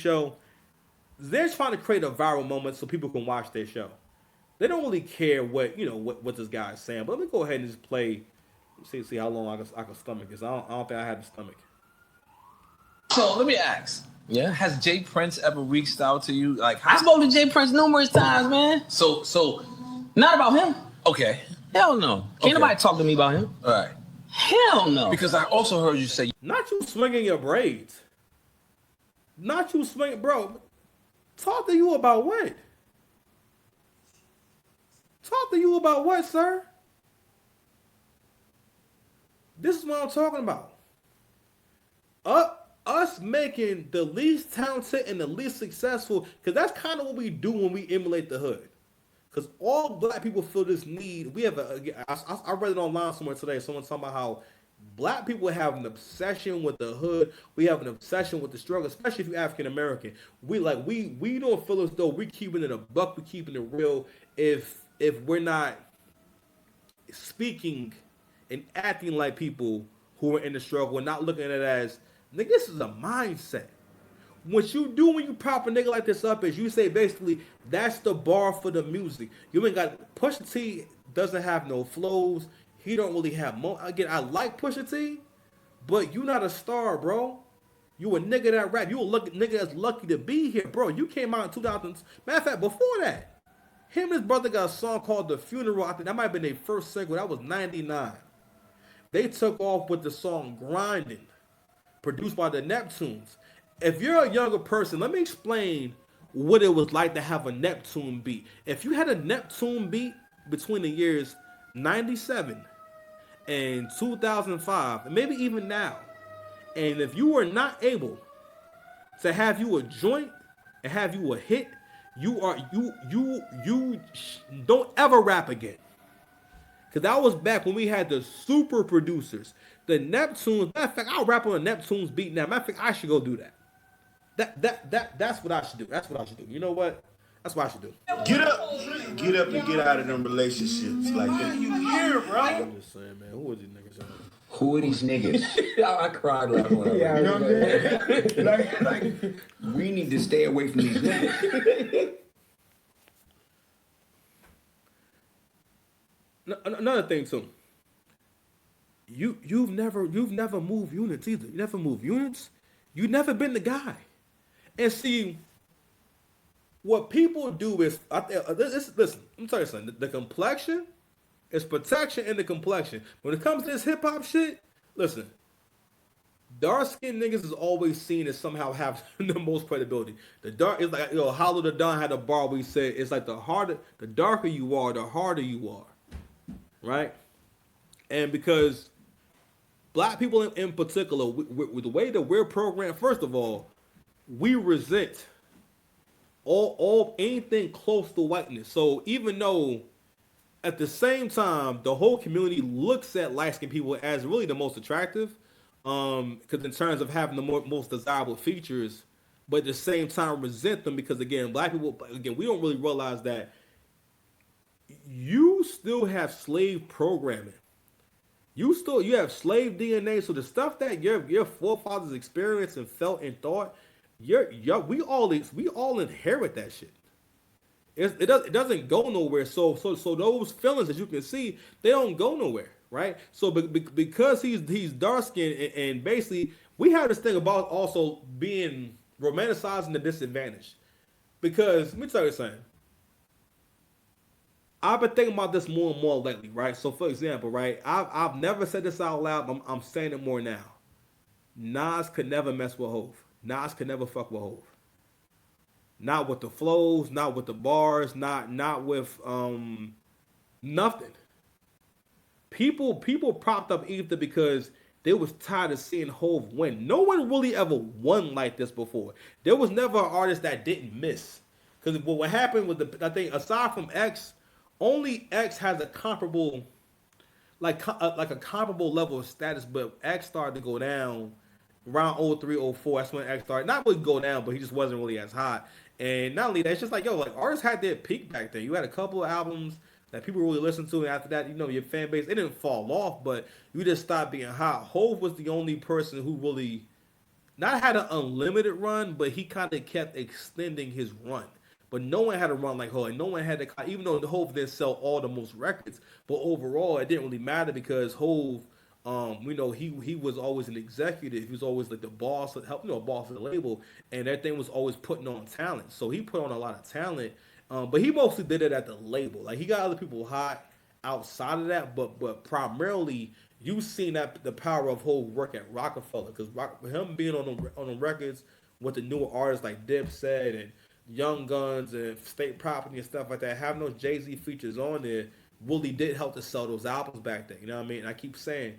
show, they're trying to create a viral moment so people can watch their show. They don't really care what this guy is saying. But let me go ahead and just play. See how long I can stomach this. I don't think I had the stomach. So let me ask. Yeah. Has Jay Prince ever reached out to you? Like, I spoke to Jay Prince numerous times, man. So, Not about him. okay, Hell no. Can't nobody talk to me about him. all right. Hell no. Because I also heard you say Not you swinging your braids. Not you swinging, bro. Talk to you about what? Talk to you about what, sir? This is what I'm talking about. Us making the least talented and the least successful, because that's kind of what we do when we emulate the hood. Because all black people feel this need. We have I read it online somewhere today. Someone talking about how black people have an obsession with the hood. We have an obsession with the struggle, especially if you're African American. We don't feel as though we're keeping it a buck, we're keeping it real. If we're not speaking and acting like people who are in the struggle and not looking at it as, nigga, this is a mindset. What you do when you prop a nigga like this up is you say basically that's the bar for the music. You ain't got Pusha T doesn't have no flows. He don't really have again. I like Pusha T, but you not a star, bro. You a nigga that rap. You a nigga that's lucky to be here, bro. You came out in 2000. Matter of fact, before that, him and his brother got a song called "The Funeral." I think that might have been their first single. That was '99. They took off with the song "Grinding," produced by the Neptunes. If you're a younger person, let me explain what it was like to have a Neptune beat. If you had a Neptune beat between the years 97 and 2005, and maybe even now, and if you were not able to have you a joint and have you a hit, you don't ever rap again. Cause that was back when we had the super producers, the Neptunes. Matter of fact, I'll rap on a Neptunes beat now. Matter of fact, I should go do that. That's what I should do. That's what I should do. You know what? That's what I should do. Get up and get out of them relationships like that. You here, bro? I'm just saying, man. Who are these niggas? Who are these niggas? I cried last one. Yeah, you know what I'm saying? like, we need to stay away from these niggas. Another thing too. You've never moved units either. You never moved units. You've never been the guy. And see, what people do is, listen, let me tell you something. The complexion is protection in the complexion. When it comes to this hip hop shit, listen, dark skinned niggas is always seen as somehow have the most credibility. The dark is like, Hollow the Don had a bar where he said it's like the darker you are, the harder you are. Right? And because black people in particular, with the way that we're programmed, first of all, we resent all anything close to whiteness. So even though at the same time the whole community looks at light-skinned people as really the most attractive, because in terms of having the most desirable features, but at the same time resent them because again, black people, we don't really realize that you still have slave programming. You have slave DNA. So the stuff that your forefathers experienced and felt and thought, we all inherit that shit. It doesn't go nowhere. So those feelings, as you can see, they don't go nowhere, right? So because he's dark skinned and basically we have this thing about also being romanticizing the disadvantage. Because let me tell you something. I've been thinking about this more and more lately, right? So, for example, right, I've never said this out loud, but I'm saying it more now. Nas could never mess with Hov. Nas could never fuck with Hov. Not with the flows, not with the bars, not with nothing. People propped up Ether because they was tired of seeing Hov win. No one really ever won like this before. There was never an artist that didn't miss. Because what happened with I think aside from X. Only X has a comparable, like a comparable level of status, but X started to go down around 03, 04. That's when X started. Not really go down, but he just wasn't really as hot. And not only that, it's just like, artists had their peak back then. You had a couple of albums that people really listened to, and after that, your fan base, it didn't fall off, but you just stopped being hot. Hov was the only person who really not had an unlimited run, but he kind of kept extending his run. But no one had a run like Hov, and no one had to. Even though the Hov didn't sell all the most records, but overall it didn't really matter because Hov, he was always an executive. He was always like the boss, boss of the label, and that thing was always putting on talent. So he put on a lot of talent, but he mostly did it at the label. Like he got other people hot outside of that, but primarily you've seen that the power of Hov work at Rockefeller because him being on the records with the newer artists like Dipset and Young Guns and State Property and stuff like that, having those Jay-Z features on there really did help to sell those albums back then. You know what I mean? And I keep saying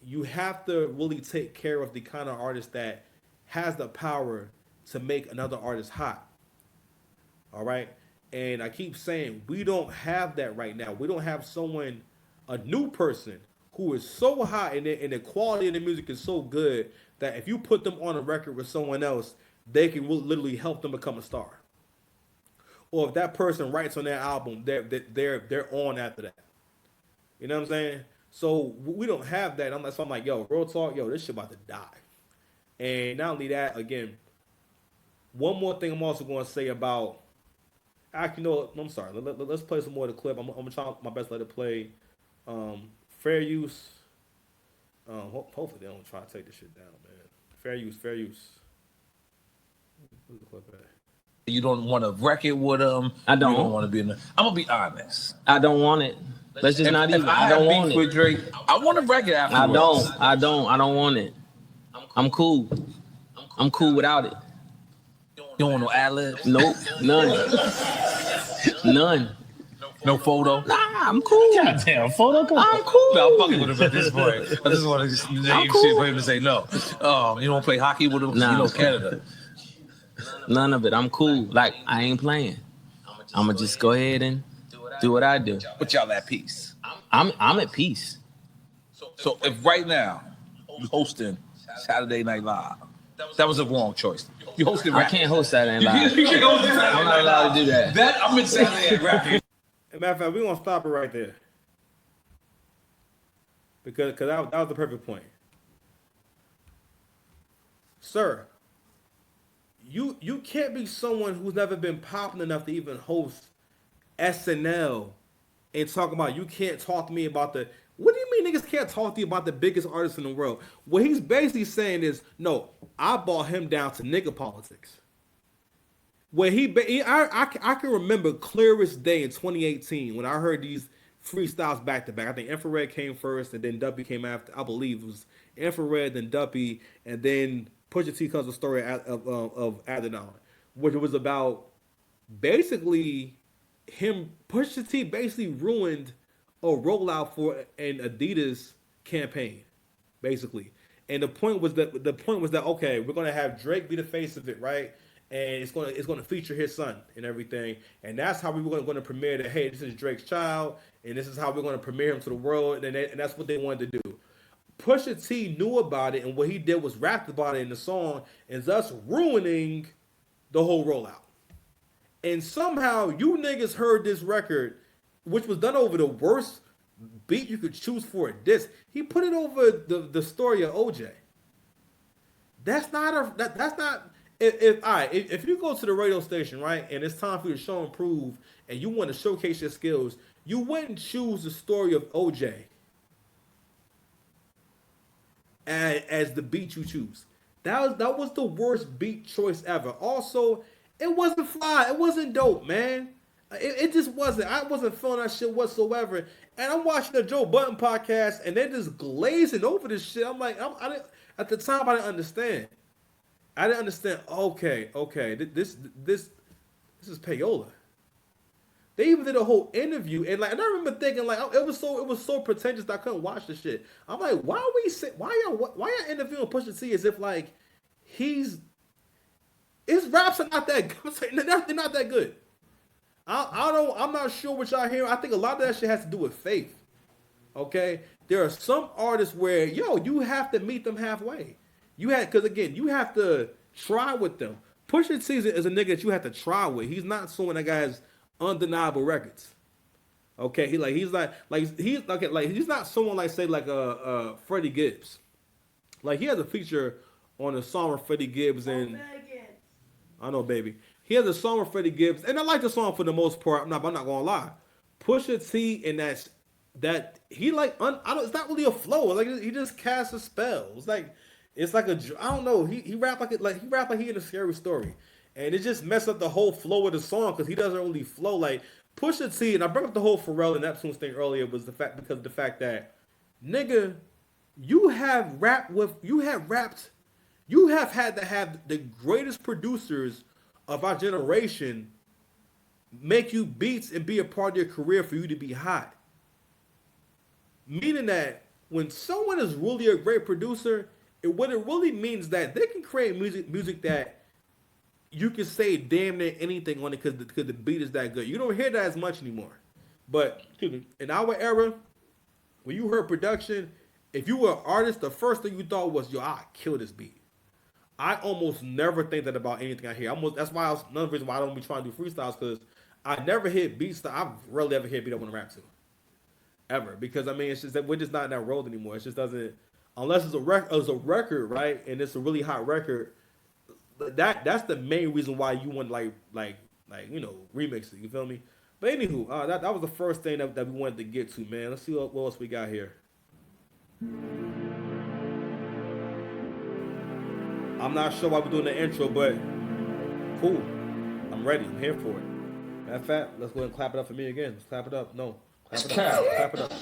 you have to really take care of the kind of artist that has the power to make another artist hot. All right? And I keep saying we don't have that right now. We don't have a new person who is so hot and the quality of the music is so good that if you put them on a record with someone else, they can literally help them become a star. Or if that person writes on their album, they're on after that. You know what I'm saying? So we don't have that. So I'm like, yo, real talk, this shit about to die. And not only that, again, one more thing I'm also going to say about. Actually, no, I'm sorry. Let's play some more of the clip. I'm gonna try my best to let it play. Fair use. Hopefully they don't try to take this shit down, man. Fair use. Where's the clip at? You don't want to wreck it with them. I don't. You don't want to be in the. I'm gonna be honest. I don't want it. Let's just not even. I don't want with it. Drake, I want to wreck it afterwards. I don't want it. I'm cool. I'm cool without it. You don't want no ad-libs? Nope, none. No photo? Nah, I'm cool. Goddamn, photo. I'm cool. No, I'm fucking with him at this point. I just want to name shit for him to say no. You don't play hockey with him? Nah. Canada. None of it. I'm cool. Like, I ain't playing. I'm going to just go ahead and do what I do. But y'all at peace. I'm at peace. So if right now you hosting Saturday Night Live, that was a wrong choice. You hosting I rap. can't host Saturday Night You Live. can't host Saturday I'm not allowed to do that. That I'm in Saturday at rap. As a matter of fact, we're going to stop it right there. Because that was the perfect point. Sir, you can't be someone who's never been popular enough to even host SNL and talk about you can't talk to me about the. What do you mean niggas can't talk to you about the biggest artist in the world? What he's basically saying is, no, I brought him down to nigga politics. Where I can remember clearest day in 2018 when I heard these freestyles back to back. I think Infrared came first and then Duppy came after. I believe it was Infrared, then Duppy, and then Pusha T comes with a story of Adidon, which was about basically him. Pusha T basically ruined a rollout for an Adidas campaign, basically. And the point was that okay, we're gonna have Drake be the face of it, right? And it's gonna feature his son and everything, and that's how we were going to premiere that. Hey, this is Drake's child, and this is how we're going to premiere him to the world, and that's what they wanted to do. Pusha T knew about it, and what he did was rap about it in the song, and thus ruining the whole rollout. And somehow you niggas heard this record, which was done over the worst beat you could choose for a disc. He put it over the story of OJ. That's not. If you go to the radio station, right, and it's time for you to show and prove, and you want to showcase your skills, you wouldn't choose the story of OJ as the beat you choose. That was the worst beat choice ever. Also, it wasn't fly. It wasn't dope, man. It just wasn't. I wasn't feeling that shit whatsoever. And I'm watching the Joe Budden podcast, and they're just glazing over this shit. I'm like, at the time, I didn't understand. Okay, this is payola. They even did a whole interview, and I remember thinking it was so pretentious that I couldn't watch the shit. I'm like, why y'all interviewing Pusha T as if his raps are not that good? They're not that good. I'm not sure what y'all hear. I think a lot of that shit has to do with faith. Okay, there are some artists where you have to meet them halfway. You have to try with them. Pusha T is a nigga that you have to try with. He's not someone that has undeniable records. Okay, he's not someone like Freddie Gibbs. He has a feature on a song with Freddie Gibbs and I know, baby. He has a song with Freddie Gibbs, and I like the song for the most part. I'm not gonna lie. Pusha T and that he like I don't. It's not really a flow. Like he just casts a spell. It's like I don't know. He rap like he in a scary story, and it just messed up the whole flow of the song because he doesn't really flow like Pusha T. And I brought up the whole Pharrell and Neptune's thing earlier was the fact that nigga, you have had to have the greatest producers of our generation make you beats and be a part of your career for you to be hot. Meaning that when someone is really a great producer, what it really means that they can create music that you can say damn near anything on it because the beat is that good. You don't hear that as much anymore. But in our era, when you heard production, if you were an artist, the first thing you thought was, yo, I kill this beat. I almost never think that about anything I hear. That's why another reason why I don't be trying to do freestyles because I never hit beats that I've rarely ever hit beat I want to rap to. Ever. Because I mean it's just that we're just not in that world anymore. It just doesn't unless it's a record, right? And it's a really hot record. That's the main reason why you want like remix it, you feel me? But anywho, that was the first thing that we wanted to get to, man. Let's see what else we got here. I'm not sure why we're doing the intro, but cool. I'm ready. I'm here for it. Matter of fact, let's go ahead and clap it up for me again. Let's clap it up. No. Clap it up. Clap it up.